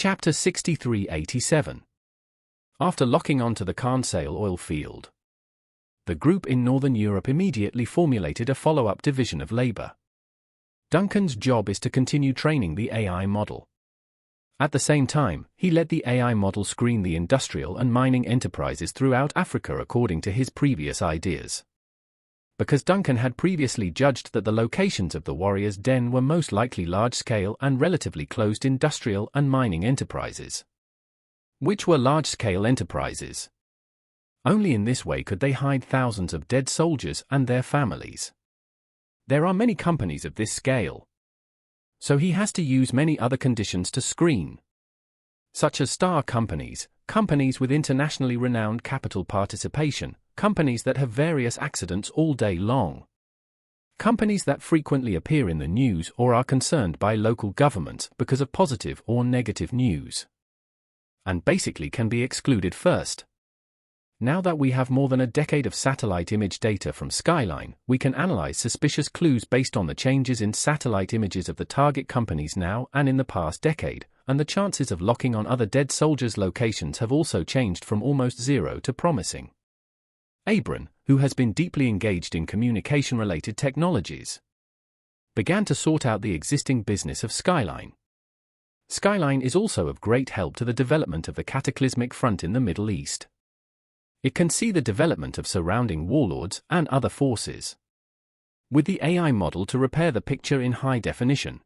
Chapter 6387. After locking onto the Carnsale oil field, the group in Northern Europe immediately formulated a follow-up division of labor. Duncan's job is to continue training the AI model. At the same time, he let the AI model screen the industrial and mining enterprises throughout Africa according to his previous ideas. Because Duncan had previously judged that the locations of the warriors' den were most likely large-scale and relatively closed industrial and mining enterprises. Which were large-scale enterprises. Only in this way could they hide thousands of dead soldiers and their families. There are many companies of this scale. So he has to use many other conditions to screen, such as star companies, companies with internationally renowned capital participation, companies that have various accidents all day long, companies that frequently appear in the news or are concerned by local governments because of positive or negative news, and basically can be excluded first. Now that we have more than a decade of satellite image data from Skyline, we can analyze suspicious clues based on the changes in satellite images of the target companies now and in the past decade, and the chances of locking on other dead soldiers' locations have also changed from almost zero to promising. Abram, who has been deeply engaged in communication-related technologies, began to sort out the existing business of Skyline. Skyline is also of great help to the development of the cataclysmic front in the Middle East. It can see the development of surrounding warlords and other forces, with the AI model to repair the picture in high definition,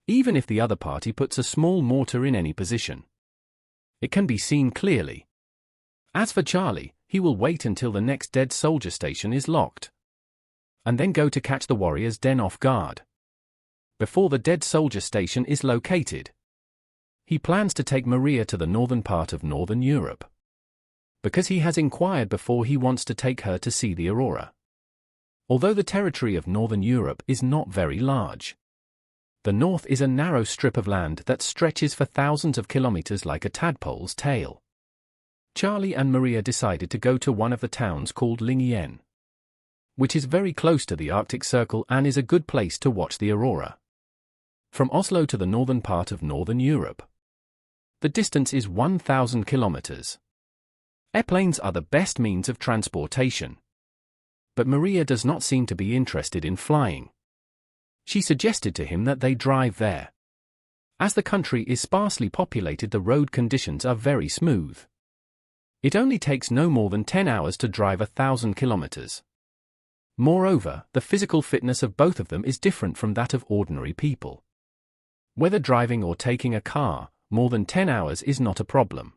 even if the other party puts a small mortar in any position. It can be seen clearly. As for Charlie, he will wait until the next dead soldier station is locked, and then go to catch the warriors' den off guard. Before the dead soldier station is located, he plans to take Maria to the northern part of Northern Europe, because he has inquired before he wants to take her to see the aurora. Although the territory of Northern Europe is not very large, the north is a narrow strip of land that stretches for thousands of kilometers like a tadpole's tail. Charlie and Maria decided to go to one of the towns called Lingyen, which is very close to the Arctic Circle and is a good place to watch the aurora. From Oslo to the northern part of Northern Europe, the distance is 1,000 kilometers. Airplanes are the best means of transportation. But Maria does not seem to be interested in flying. She suggested to him that they drive there. As the country is sparsely populated, the road conditions are very smooth. It only takes no more than 10 hours to drive 1,000 kilometers. Moreover, the physical fitness of both of them is different from that of ordinary people. Whether driving or taking a car, more than 10 hours is not a problem.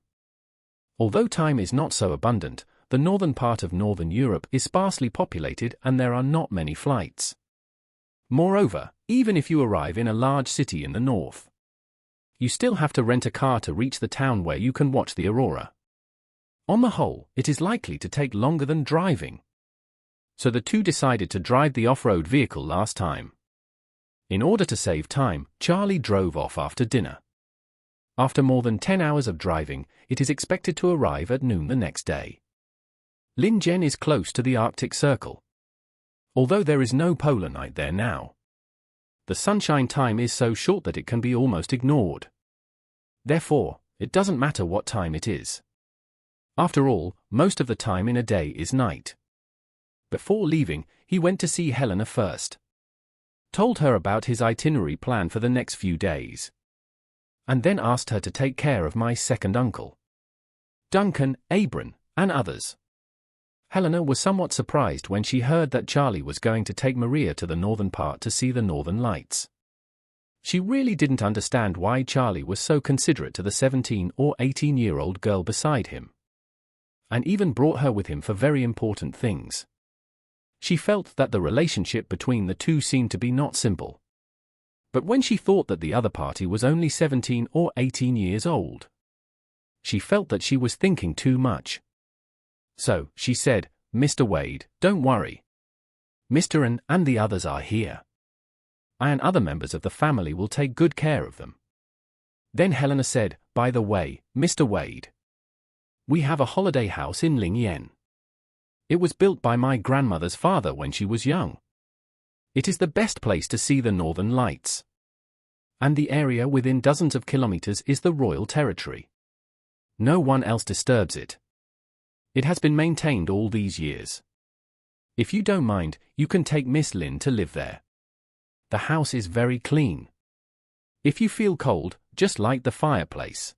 Although time is not so abundant, the northern part of Northern Europe is sparsely populated and there are not many flights. Moreover, even if you arrive in a large city in the north, you still have to rent a car to reach the town where you can watch the aurora. On the whole, it is likely to take longer than driving. So the two decided to drive the off-road vehicle last time. In order to save time, Charlie drove off after dinner. After more than 10 hours of driving, it is expected to arrive at noon the next day. Lingyen is close to the Arctic Circle, although there is no polar night there now. The sunshine time is so short that it can be almost ignored. Therefore, it doesn't matter what time it is. After all, most of the time in a day is night. Before leaving, he went to see Helena first, told her about his itinerary plan for the next few days, and then asked her to take care of my second uncle, Duncan, Abram, and others. Helena was somewhat surprised when she heard that Charlie was going to take Maria to the northern part to see the northern lights. She really didn't understand why Charlie was so considerate to the 17 or 18-year-old girl beside him, and even brought her with him for very important things. She felt that the relationship between the two seemed to be not simple. But when she thought that the other party was only 17 or 18 years old, she felt that she was thinking too much. So, she said, "Mr. Wade, don't worry. Mr. and the others are here. I and other members of the family will take good care of them." Then Helena said, "By the way, Mr. Wade, we have a holiday house in Lingyen. It was built by my grandmother's father when she was young. It is the best place to see the northern lights. And the area within dozens of kilometers is the royal territory. No one else disturbs it. It has been maintained all these years. If you don't mind, you can take Miss Lin to live there. The house is very clean. If you feel cold, just light the fireplace.